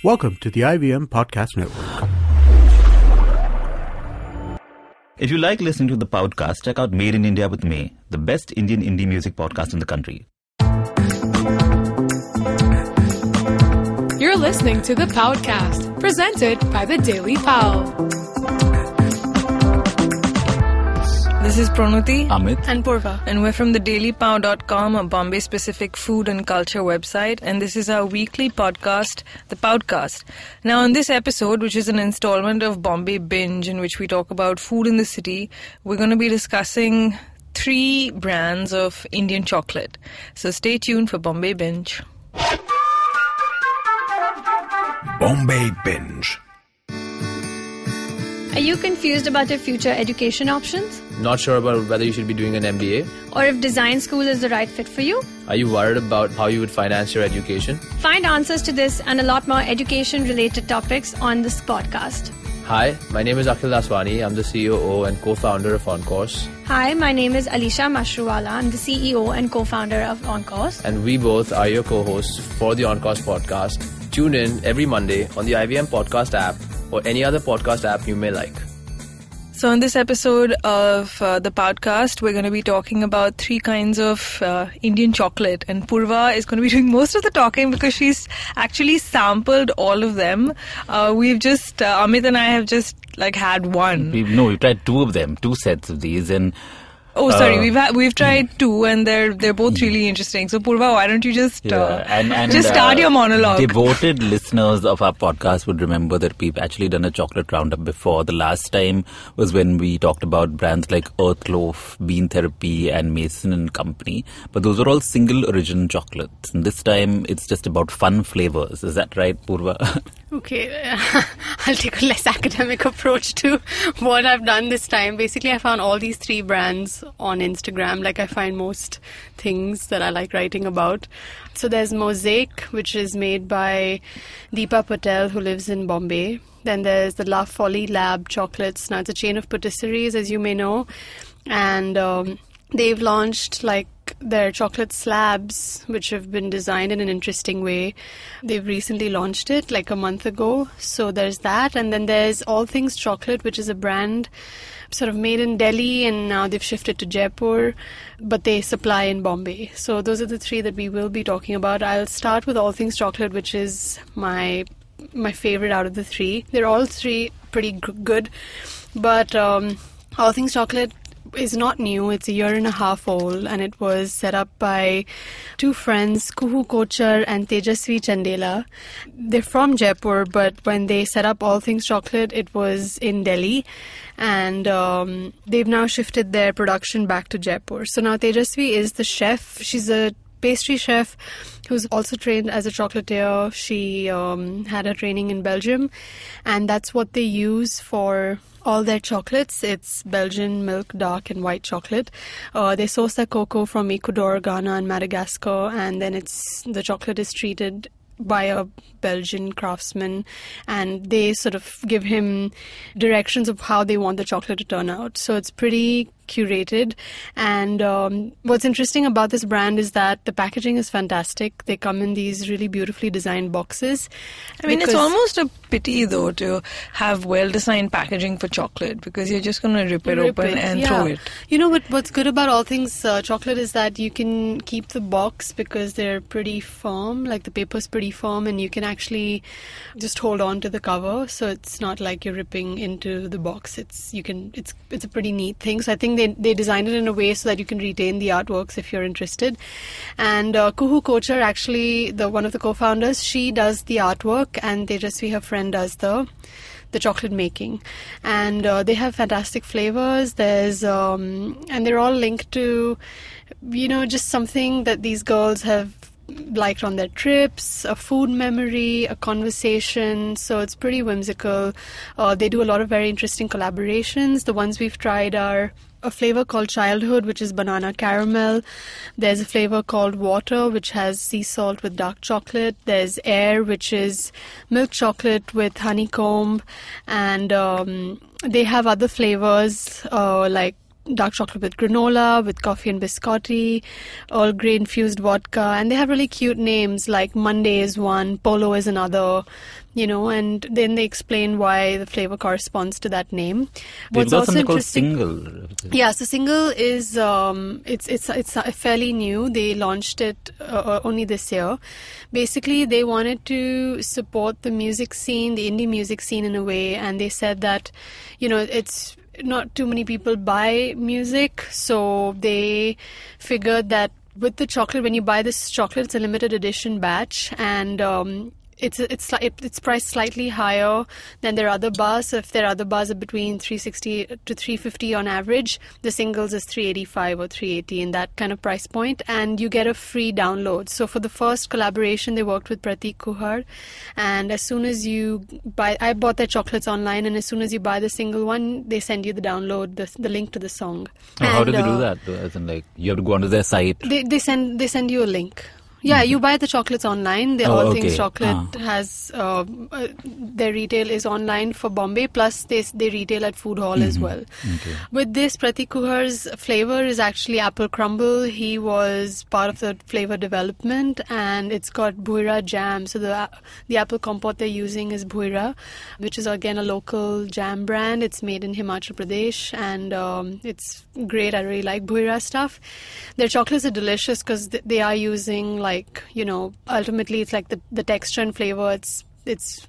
Welcome to the IVM Podcast Network. If you like listening to the podcast, check out Made in India with Me, the best Indian indie music podcast in the country. You're listening to the Podcast, presented by the Daily Pal. This is Pranuti, Amit, and Purva, and we're from the dailypow.com, a Bombay-specific food and culture website, and this is our weekly podcast, The Podcast. Now, in this episode, which is an installment of Bombay Binge, in which we talk about food in the city, we're going to be discussing 3 brands of Indian chocolate. So stay tuned for Bombay Binge. Bombay Binge. Are you confused about your future education options? Not sure about whether you should be doing an MBA? Or if design school is the right fit for you? Are you worried about how you would finance your education? Find answers to this and a lot more education-related topics on this podcast. Hi, my name is Akhil Daswani. I'm the CEO and co-founder of OnCourse. Hi, my name is Alisha Mashruwala. I'm the CEO and co-founder of OnCourse. And we both are your co-hosts for the OnCourse podcast. Tune in every Monday on the IVM podcast app or any other podcast app you may like. So in this episode of the podcast, we're going to be talking about 3 kinds of Indian chocolate. And Purva is going to be doing most of the talking because she's actually sampled all of them. Amit and I have just had one. We've tried 2 of them, 2 sets of these, and we've tried 2, and they're both really interesting. So Purva, why don't you just start your monologue? Devoted listeners of our podcast would remember that we've actually done a chocolate roundup before. The last time was when we talked about brands like Earthloaf, Bean Therapy, and Mason and Company. But those are all single origin chocolates. And this time it's just about fun flavors. Is that right, Purva? Okay, I'll take a less academic approach to what I've done this time. Basically, I found all these 3 brands on Instagram, like I find most things that I like writing about. So there's Mosaic, which is made by Deepa Patel, who lives in Bombay. Then there's the La Folie Lab chocolates. Now, it's a chain of patisseries, as you may know. And they've launched their chocolate slabs, which have been designed in an interesting way. They've recently launched it a month ago. So there's that. And then there's All Things Chocolate, which is a brand sort of made in Delhi, and now they've shifted to Jaipur, but they supply in Bombay. So those are the 3 that we will be talking about. I'll start with All Things Chocolate, which is my favorite out of the 3. They're all 3 pretty good, but All Things Chocolate is not new. It's 1.5 years old, and it was set up by 2 friends, Kuhu Kochar and Tejasvi Chandela. They're from Jaipur, but when they set up All Things Chocolate, it was in Delhi, and they've now shifted their production back to Jaipur. So now Tejasvi is the chef. She's a pastry chef who's also trained as a chocolatier. She had her training in Belgium, and that's what they use for all their chocolates. It's Belgian milk, dark and white chocolate. They source their cocoa from Ecuador, Ghana and Madagascar, and then the chocolate is treated by a Belgian craftsman, and they sort of give him directions of how they want the chocolate to turn out. So it's pretty curated, and what's interesting about this brand is that the packaging is fantastic. They come in these really beautifully designed boxes. I mean, it's almost a pity though to have well-designed packaging for chocolate, because you're just going to rip it open and throw it. You know what's good about All Things Chocolate is that you can keep the box because they're pretty firm, the paper's pretty firm, and you can actually just hold on to the cover, so it's not like you're ripping into the box. It's a pretty neat thing. So I think they designed it in a way so that you can retain the artworks if you're interested. And Kuhu Kochar, actually one of the co-founders, she does the artwork, and Tejasvi, her friend, does the chocolate making. And they have fantastic flavors. There's and they're all linked to just something that these girls have liked on their trips, a food memory, a conversation. So it's pretty whimsical. They do a lot of very interesting collaborations. The ones we've tried are a flavor called Childhood, which is banana caramel. There's a flavor called Water, which has sea salt with dark chocolate. There's Air, which is milk chocolate with honeycomb. And they have other flavors like dark chocolate with granola, with coffee and biscotti, Earl Grey infused vodka, and they have really cute names like Monday is one, Polo is another, and then they explain why the flavor corresponds to that name. They've got something called Single. Yeah, so Single is it's fairly new. They launched it only this year. Basically, they wanted to support the music scene, the indie music scene in a way, and they said that, it's not too many people buy music, so they figured that with the chocolate, when you buy this chocolate, it's a limited edition batch, and it's priced slightly higher than their other bars. So if their other bars are between $360 to $350 on average, the Singles is $385 or $380 in that kind of price point, and you get a free download. So for the first collaboration, they worked with Pratik Kuhad, and as soon as you buy, I bought their chocolates online, and as soon as you buy the single one, they send you the download, the link to the song. Oh, how do they do that? As in, like, you have to go onto their site. They send you a link. Yeah, you buy the chocolates online. The All Things Chocolate has their retail is online for Bombay. Plus, they retail at Food Hall as well. Okay. With this, Pratik Kuhar's flavor is actually apple crumble. He was part of the flavor development, and it's got bhuira jam. So the apple compote they're using is bhuira, which is again a local jam brand. It's made in Himachal Pradesh, and it's great. I really like bhuira stuff. Their chocolates are delicious because they are using ultimately it's like the texture and flavor. It's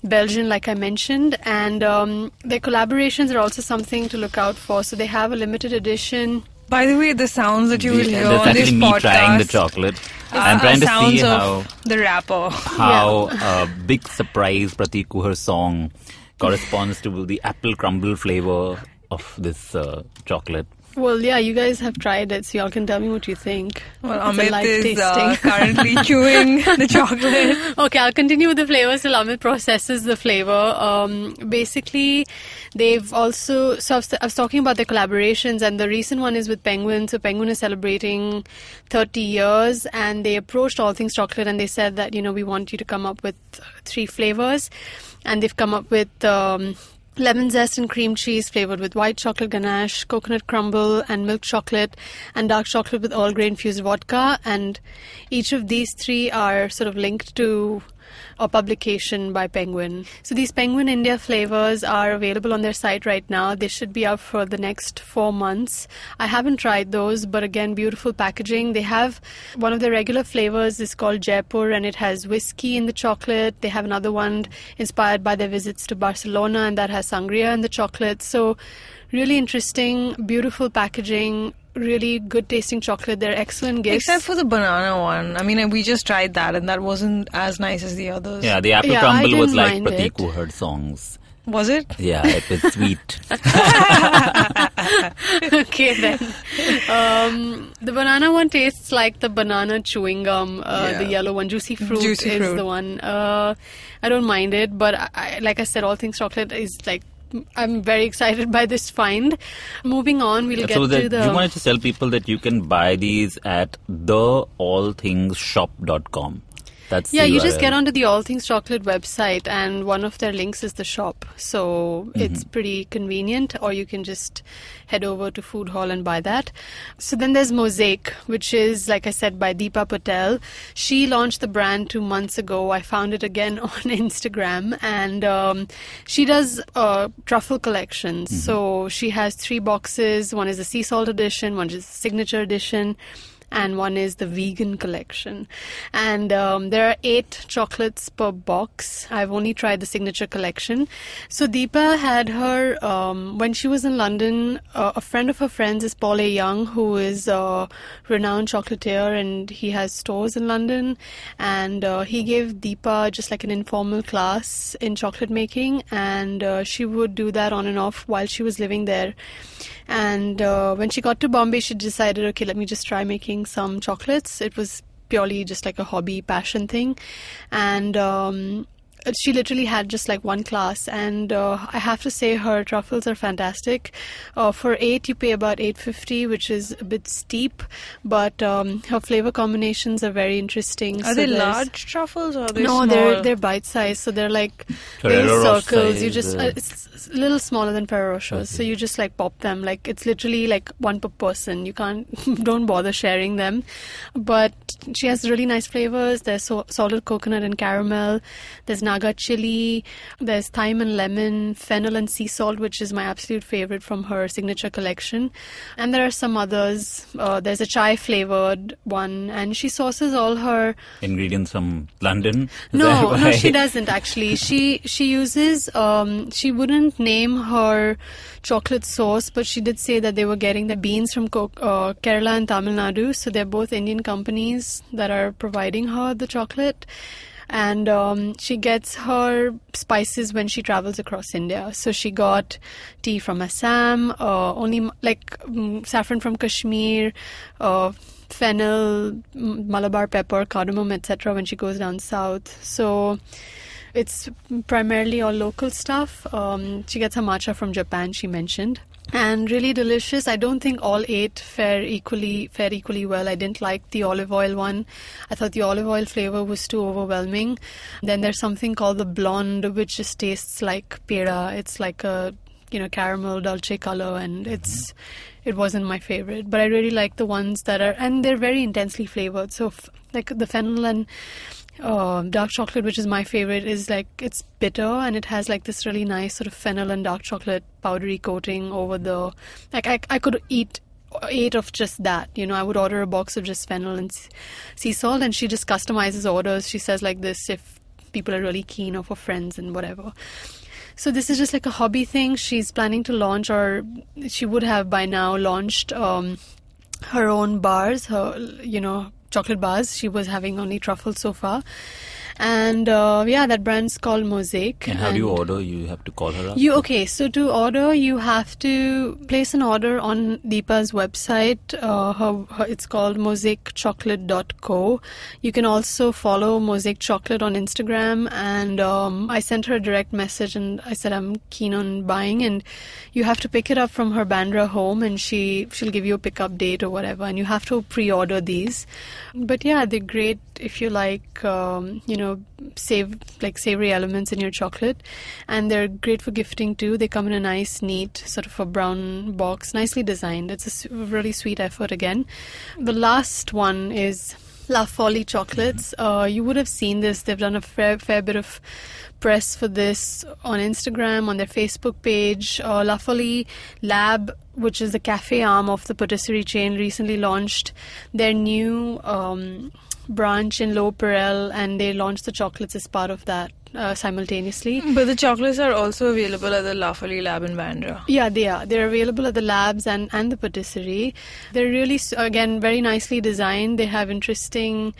Belgian, like I mentioned, and their collaborations are also something to look out for. So they have a limited edition. By the way, the sounds that you will hear That's on this actually me podcast, trying the chocolate. I'm trying to see how the rapper. a big surprise Pratik Kuhar song corresponds to the apple crumble flavor of this chocolate. Well, yeah, you guys have tried it, so y'all can tell me what you think. Well, Amit is currently chewing the chocolate. Okay, I'll continue with the flavors till Amit processes the flavor. Basically, they've also... So I was talking about their collaborations, and the recent one is with Penguin. So Penguin is celebrating 30 years, and they approached All Things Chocolate, and they said that, we want you to come up with 3 flavors. And they've come up with... lemon zest and cream cheese flavored with white chocolate ganache, coconut crumble and milk chocolate, and dark chocolate with Earl Grey infused vodka. And each of these 3 are sort of linked to a publication by Penguin. So these Penguin India flavors are available on their site right now. They should be up for the next 4 months. I haven't tried those, but again, beautiful packaging. They have one of the regular flavors is called Jaipur, and it has whiskey in the chocolate. They have another one inspired by their visits to Barcelona, and that has sangria in the chocolate. So really interesting, beautiful packaging, really good tasting chocolate. They're excellent gifts. Except for the banana one. I mean, we just tried that, and that wasn't as nice as the others. Yeah, the apple crumble was like Pratik Kuhad songs. Was it? Yeah, it was sweet. Okay, then. The banana one tastes like the banana chewing gum, the yellow one. Juicy Fruit is the one. I don't mind it, but like I said, All Things Chocolate is like, I'm very excited by this find. Moving on, we'll get to the... You wanted to tell people that you can buy these at theallthingsshop.com. That's you just get onto the All Things Chocolate website, and one of their links is the shop. So it's pretty convenient, or you can just head over to Food Hall and buy that. So then there's Mosaic, which is, like I said, by Deepa Patel. She launched the brand 2 months ago. I found it again on Instagram, and she does truffle collections. So she has 3 boxes. One is the sea salt edition, one is the signature edition, and one is the vegan collection. And there are 8 chocolates per box. I've only tried the signature collection. So Deepa had her, when she was in London, a friend of her friends is Paul A. Young, who is a renowned chocolatier, and he has stores in London. And he gave Deepa just like an informal class in chocolate making, and she would do that on and off while she was living there. And when she got to Bombay, she decided, okay, let me just try making some chocolates. It was purely just like a hobby, passion thing. And she literally had just like one class, and I have to say her truffles are fantastic. For 8 you pay about $8.50, which is a bit steep, but her flavor combinations are very interesting. Are they large truffles or are they no, small? they're bite sized, so they're like Ferrero little Rocher circles. size, You just it's a little smaller than Ferrero Rochers, so you just like pop them. Like it's literally like one per person. You can't don't bother sharing them, but she has really nice flavors. There's salted coconut and caramel. There's Naga chili. There's thyme and lemon, fennel and sea salt, which is my absolute favorite from her signature collection. And there are some others. There's a chai flavored one, and she sources all her Ingredients from London? Is that no, why? she doesn't actually. She uses. She wouldn't name her chocolate sauce, but she did say that they were getting the beans from Kerala and Tamil Nadu. So they're both Indian companies that are providing her the chocolate. And she gets her spices when she travels across India. So she got tea from Assam, saffron from Kashmir, fennel, Malabar pepper, cardamom, etc. when she goes down south. So it's primarily all local stuff. She gets her matcha from Japan, she mentioned. And really delicious. I don't think all 8 fare equally well. I didn't like the olive oil one. I thought the olive oil flavor was too overwhelming. Then there's something called the blonde, which just tastes like peda. It's like a caramel dolce color, and it wasn't my favorite. But I really like the ones that are, and they're very intensely flavored. So like the fennel and dark chocolate, which is my favorite, is like it's bitter and it has like this really nice sort of fennel and dark chocolate powdery coating over the. Like I could eat 8 of just that. I would order a box of just fennel and sea salt, and she just customizes orders. She says like this if people are really keen, or for friends and whatever. So this is just like a hobby thing. She's planning to launch, or she would have by now launched her own bars. Chocolate bars. She was having only truffles so far. And that brand's called Mosaic. And how do you order? You have to call her up? So to order, you have to place an order on Deepa's website. It's called mosaicchocolate.co. You can also follow Mosaic Chocolate on Instagram. And I sent her a direct message and I said I'm keen on buying. And you have to pick it up from her Bandra home, and she'll give you a pickup date or whatever. And you have to pre-order these. But yeah, they're great if you like, savory elements in your chocolate, and they're great for gifting too. They come in a nice, neat sort of a brown box, nicely designed. It's a really sweet effort again. The last one is La Folie chocolates. You would have seen this. They've done a fair bit of press for this on Instagram, on their Facebook page. La Folie Lab, which is the cafe arm of the patisserie chain, recently launched their new branch in Low Perel, and they launched the chocolates as part of that simultaneously. But the chocolates are also available at the La Folie Lab in Bandra. Yeah, they are. They're available at the labs and the patisserie. They're really, again, very nicely designed. They have interesting,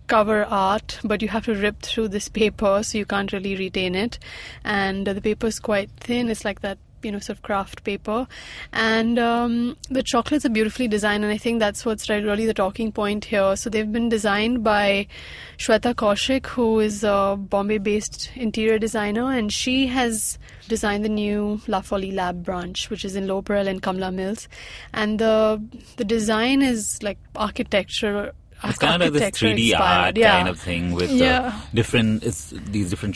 cover art, but you have to rip through this paper, so you can't really retain it. And the paper is quite thin. It's like that, sort of craft paper. And the chocolates are beautifully designed, and I think that's what's really the talking point here. So they've been designed by Shweta Kaushik, who is a Bombay-based interior designer, and she has designed the new La Folie Lab branch, which is in Low Perel and Kamla Mills. And the design is like architecture. It's kind of like this 3D art kind of thing with these different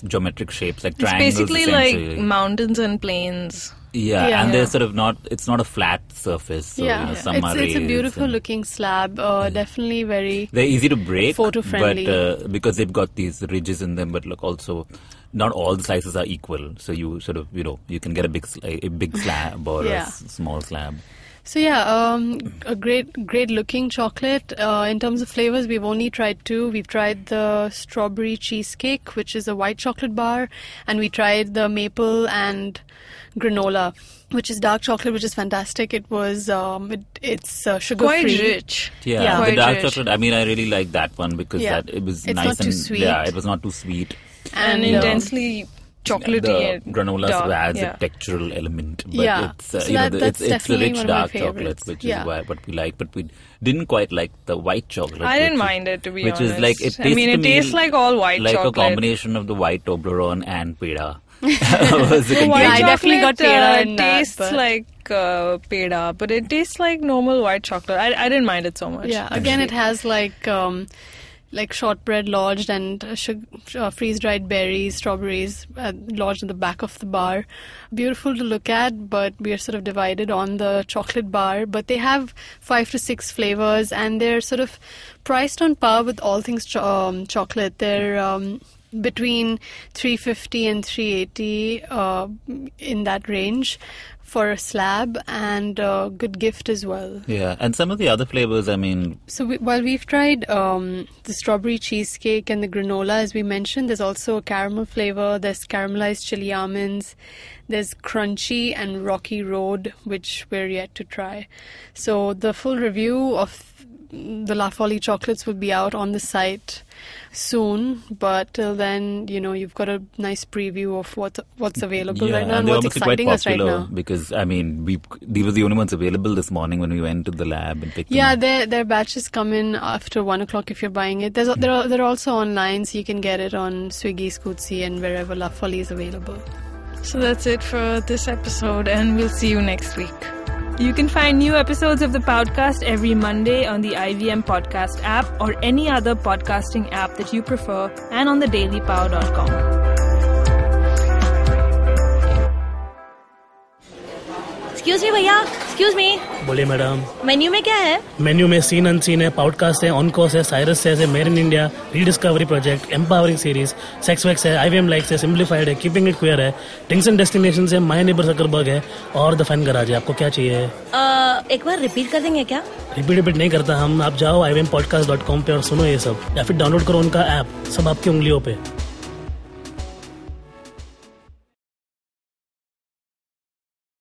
geometric shapes, like triangles. It's basically like mountains and plains. Yeah, and they're sort of it's not a flat surface. So, it's a beautiful looking slab. Definitely very. They're easy to break, photo friendly, but because they've got these ridges in them. But look, also, not all the slices are equal. So you sort of you can get a big slab or a small slab. So a great looking chocolate. In terms of flavors, we've only tried 2. We've tried the strawberry cheesecake, which is a white chocolate bar, and we tried the maple and granola, which is dark chocolate, which is fantastic. It was it's sugar quite free, rich. Yeah, quite the dark rich. chocolate. I mean, I really like that one because it was it's nice not and too sweet. Yeah, it was not too sweet and intensely chocolatey The and granola dark, sort of adds yeah. a textural element, but Yeah. it's So it's that's the definitely rich one of my dark chocolate, favorites. which Yeah. is what we like. But we didn't quite like the white chocolate. I didn't which mind it, to be which honest. is like it. I mean, it tastes like all white like chocolate. a combination of the white Toblerone and peda. Was the The white Yeah, I conclusion. definitely got chocolate, peda in that, tastes but- like peda, but it tastes like normal white chocolate. I didn't mind it so much. Yeah, again, it has like shortbread lodged and freeze-dried berries, strawberries lodged in the back of the bar. Beautiful to look at, but we are sort of divided on the chocolate bar. But they have 5 to 6 flavors, and they're sort of priced on par with all things chocolate. They're between $350 and $380 in that range for a slab, and a good gift as well. Yeah, and some of the other flavors, I mean, So while we've tried the strawberry cheesecake and the granola, as we mentioned, there's also a caramel flavor. There's caramelized chili almonds. There's crunchy and rocky road, which we're yet to try. So the full review of the La Folie chocolates will be out on the site soon, but till then, you've got a nice preview of what's available right now and they're what's obviously quite exciting us right popular now. because I mean, they were the only ones available this morning when we went to the lab and picked Yeah, them. their batches come in after 1 o'clock if you're buying it. They're also online, so you can get it on Swiggy, Scootsie, and wherever La Folie is available. So that's it for this episode, and we'll see you next week. You can find new episodes of the podcast every Monday on the IVM Podcast app or any other podcasting app that you prefer, and on thedailypower.com. Excuse me भैया, excuse me, बोलिए madam. Menu में क्या है? Menu में seen unseen है, podcast है, on course है, साइरस है, made in India, rediscovery project, empowering series, sex vax है, IVM लाइक्स है, सिंप्लीफाइड है, कीपिंग इट क्वियर है, थिंग्स एंड डेस्टिनेशंस है, माय नेबर सकरबर्ग है और द फैन गराज है। आपको क्या चाहिए? एक बार रिपीट कर देंगे क्या? रिपीट नहीं करता हम। आप जाओ IVMpodcast.com पे और सुनो ये सब, या फिर डाउनलोड करो उनका ऐप, सब आपकी उंगलियों पे।